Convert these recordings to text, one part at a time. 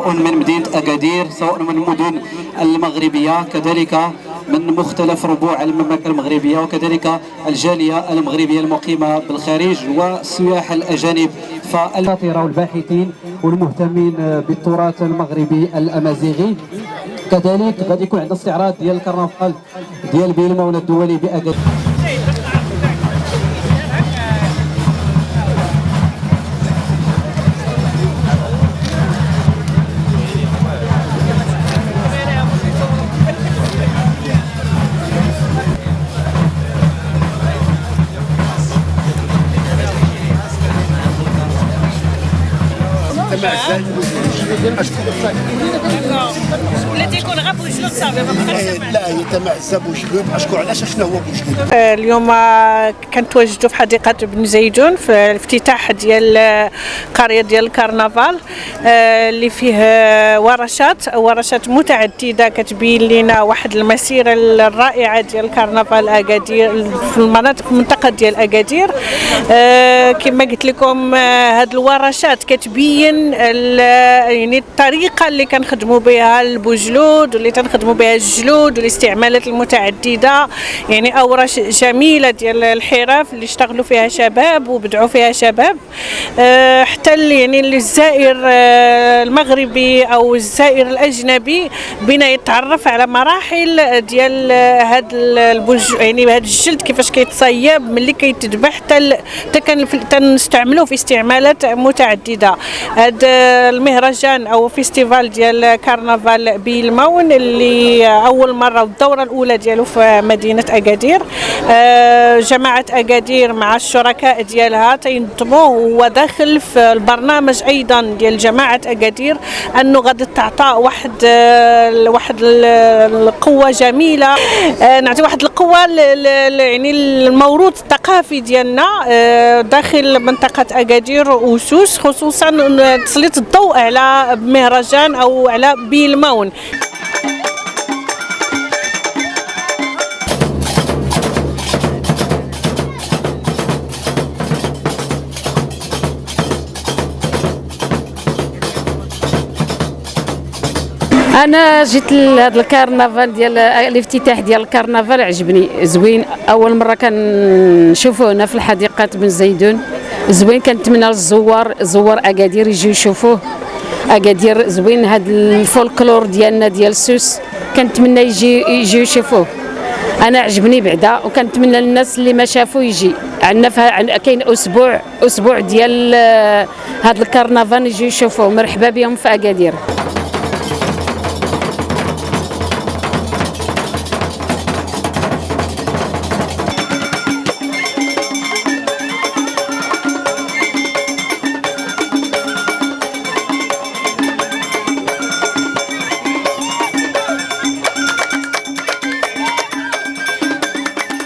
سواء من مدينة أكادير، سواء من المدن المغربية، كذلك من مختلف ربوع المملكة المغربية، وكذلك الجالية المغربية المقيمة بالخارج والسياح الأجانب فالأساطرة والباحثين والمهتمين بالتراث المغربي الأمازيغي. كذلك غادي يكون عندنا استعراض ديال الكرنفال ديال بيلمون الدولي بأكادير. ولا تيكون غير بوجلود صافي ما بقاش لا يتمعزب بوجلود. اشكون علاش شنو هو بوجلود؟ اليوم كنتواجدوا في حديقه بن زيدون في الافتتاح ديال قريه ديال الكرنفال اللي فيه ورشات متعدده كتبين لنا واحد المسيره الرائعه ديال الكرنفال اكادير في المنطقه ديال اكادير. كما قلت لكم هاد الورشات كتبين يعني الطريقه اللي كنخدموا بها البوجلود واللي تنخدموا بها الجلود والاستعمالات المتعدده، يعني اوراش جميله ديال الحرف اللي اشتغلوا فيها شباب وبدعوا فيها شباب. حتى يعني الزائر المغربي او الزائر الاجنبي بنا يتعرف على مراحل ديال هاد يعني هاد الجلد كيفاش كيتصايب ملي كيتذبح حتى تنستعملوه في استعمالات متعدده. هاد المهرجان او فيستيفال ديال كرنفال بيلمون اللي اول مره والدوره الاولى ديالو في مدينه اكادير، جماعه اكادير مع الشركاء ديالها تينظموه وداخل في البرنامج ايضا ديال جماعه اكادير انه غادي تعطى واحد القوه جميله، نعطي واحد القوه يعني الموروث الثقافي ديالنا داخل منطقه اكادير وسوس، خصوصا تسليط الضوء على مهرجان او على بيلمون. انا جيت لهذا الكرنفال ديال الافتتاح ديال الكرنفال، عجبني زوين. اول مره كنشوفوه هنا في الحديقه بن زيدون، زوين. كنتمنى للزوار اكادير يجيو يشوفوه. اكادير زوين، هذا الفولكلور ديالنا ديال سوس كنتمنى يجيو يشوفوه. انا عجبني بعدا، وكنتمنى للناس اللي ما شافوا يجي عندنا كاين اسبوع ديال هذا الكرنفال يجيو يشوفوه. مرحبا بهم في اكادير.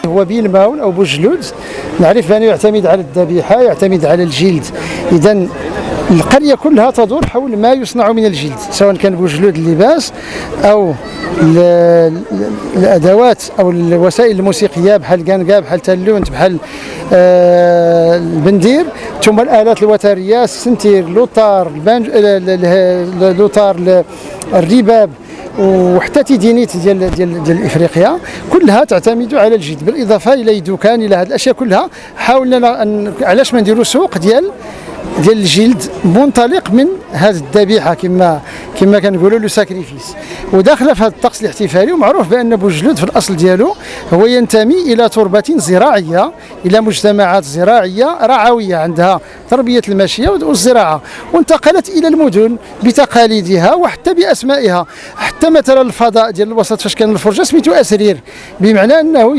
هو بيلمون او بوجلود، نعرف بانه يعتمد على الذبيحه، يعتمد على الجلد. اذا القريه كلها تدور حول ما يصنع من الجلد، سواء كان بوجلود اللباس او الادوات او الوسائل الموسيقيه بحال الكانكا، بحال التالونت، بحال البندير، ثم الالات الوتريه، السنتير، اللوطار، اللوطار، الرباب، وحتى تيدينيت ديال افريقيا كلها تعتمد على الجلد، بالاضافه الى دوكان، الى هذه الاشياء كلها. حاولنا علاش ما نديروا سوق ديال الجلد منطلق من هذه الذبيحه كما كنقولوا لو ساكريفيس، وداخله في هذا الطقس الاحتفالي. ومعروف بان بوجلود في الاصل ديالو هو ينتمي الى تربه زراعيه، الى مجتمعات زراعيه رعويه عندها تربيه الماشيه والزراعه، وانتقلت الى المدن بتقاليدها وحتى باسمائها. حتى مثلا الفضاء ديال الوسط فاش كان الفرجه سميتو اسرير، بمعنى انه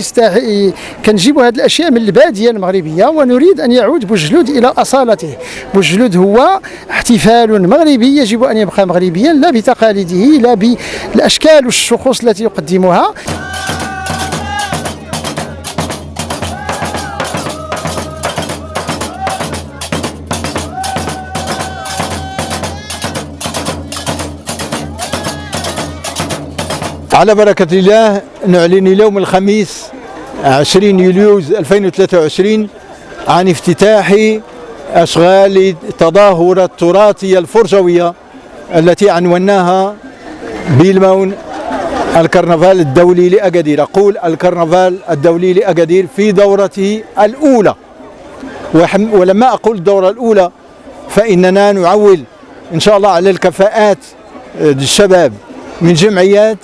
كنجيبوا هذه الاشياء من الباديه المغربيه ونريد ان يعود بوجلود الى اصالته. بوجلود هو احتفال مغربي يجب ان يبقى مغربيا، لا بتقاليده لا بالاشكال والشخوص التي يقدمها. على بركة الله نعلن اليوم الخميس 20 يوليو 2023 عن افتتاح أشغال التظاهرة التراثية الفرجوية التي عنوناها بيلمون الكرنفال الدولي لأكادير. أقول الكرنفال الدولي لأكادير في دورته الأولى، ولما أقول الدورة الأولى فإننا نعول إن شاء الله على الكفاءات الشباب من جمعيات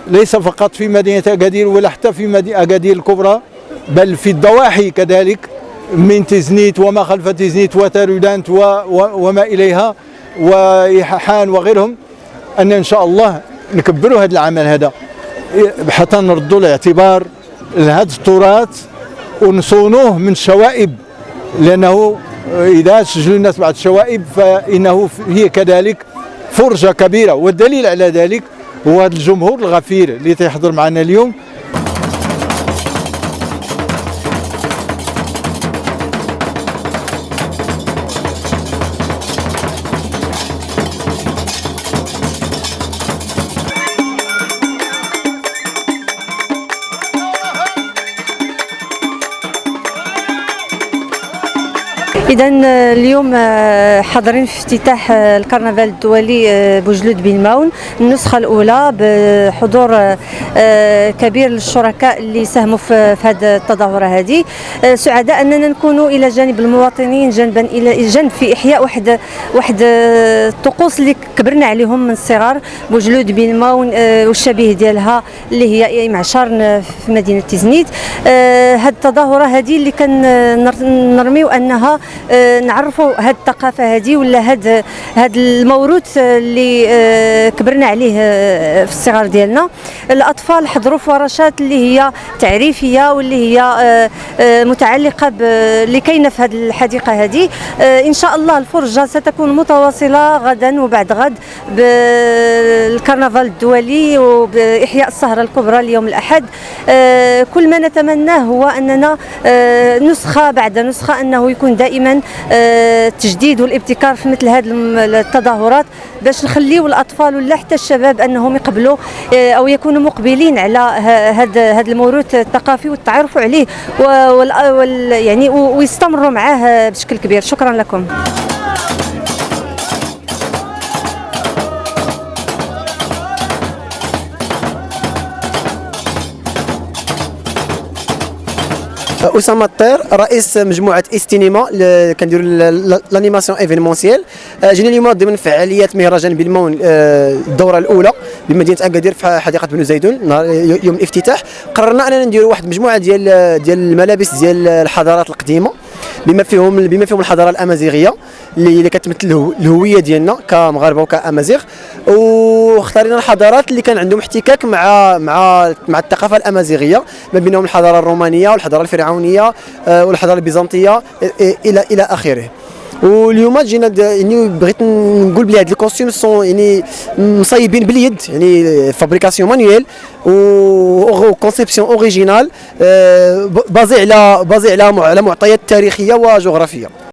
ليس فقط في مدينة أكادير ولا حتى في مدينة أكادير الكبرى، بل في الضواحي كذلك من تزنيت وما خلف تزنيت وتارودانت وما إليها ويحان وغيرهم، أن إن شاء الله نكبروا هذا العمل هذا حتى نردوا الاعتبار لهذا التراث ونصونوه من الشوائب، لأنه إذا سجلوا الناس بعد الشوائب فإنه هي كذلك فرجة كبيرة. والدليل على ذلك هو هذا الجمهور الغفير اللي تحضر معنا اليوم. إذا اليوم حاضرين في افتتاح الكرنفال الدولي بوجلود بالماون النسخة الأولى بحضور كبير للشركاء اللي ساهموا في هذه التظاهرة هذه. سعداء أننا نكونوا إلى جانب المواطنين جنبا إلى جنب في إحياء واحد الطقوس اللي كبرنا عليهم من الصغر، بوجلود بالماون والشبيه ديالها اللي هي معشر في مدينة تزنيت. هذه التظاهرة هذه اللي كنرميو أنها نعرفوا هذه الثقافه هذه ولا هذا الموروث اللي كبرنا عليه في الصغر ديالنا. الاطفال حضروا في ورشات اللي هي تعريفيه واللي هي متعلقه اللي كاينه في هذه الحديقه هذه. ان شاء الله الفرجه ستكون متواصله غدا وبعد غد بالكرنفال الدولي وباحياء السهره الكبرى اليوم الاحد. كل ما نتمناه هو اننا نسخه بعد نسخه انه يكون دائما التجديد والابتكار في مثل هذه التظاهرات باش نخليو الاطفال ولا حتى الشباب انهم يقبلوا او يكونوا مقبلين على هذا الموروث الثقافي والتعرف عليه يعني ويستمروا معاه بشكل كبير. شكرا لكم. أسامة الطير، رئيس مجموعة استينيما كنديروا لانيماسيون ايفينمونسيال. جينا اليوم ضمن فعاليات مهرجان بالمون الدورة الأولى بمدينة أكادير في حديقة بن زيدون يوم الافتتاح. قررنا أننا نديروا واحد مجموعة ديال الملابس ديال الحضارات القديمة بما فيهم الحضارة الأمازيغية اللي كتمثل الهوية ديالنا كمغاربة وكأمازيغ، واختارينا الحضارات اللي كان عندهم احتكاك مع الثقافة الأمازيغية، ما بينهم الحضارة الرومانية والحضارة الفرعونية والحضارة البيزنطية إلى آخره. واليوم جينا يعني بغيت نقول بلي هاد الكوستيم سون يعني مصايبين باليد، يعني فابريكاسيون مانيويل و كونسيبسيون اوريجينال بازي على معطيات تاريخيه وجغرافيه.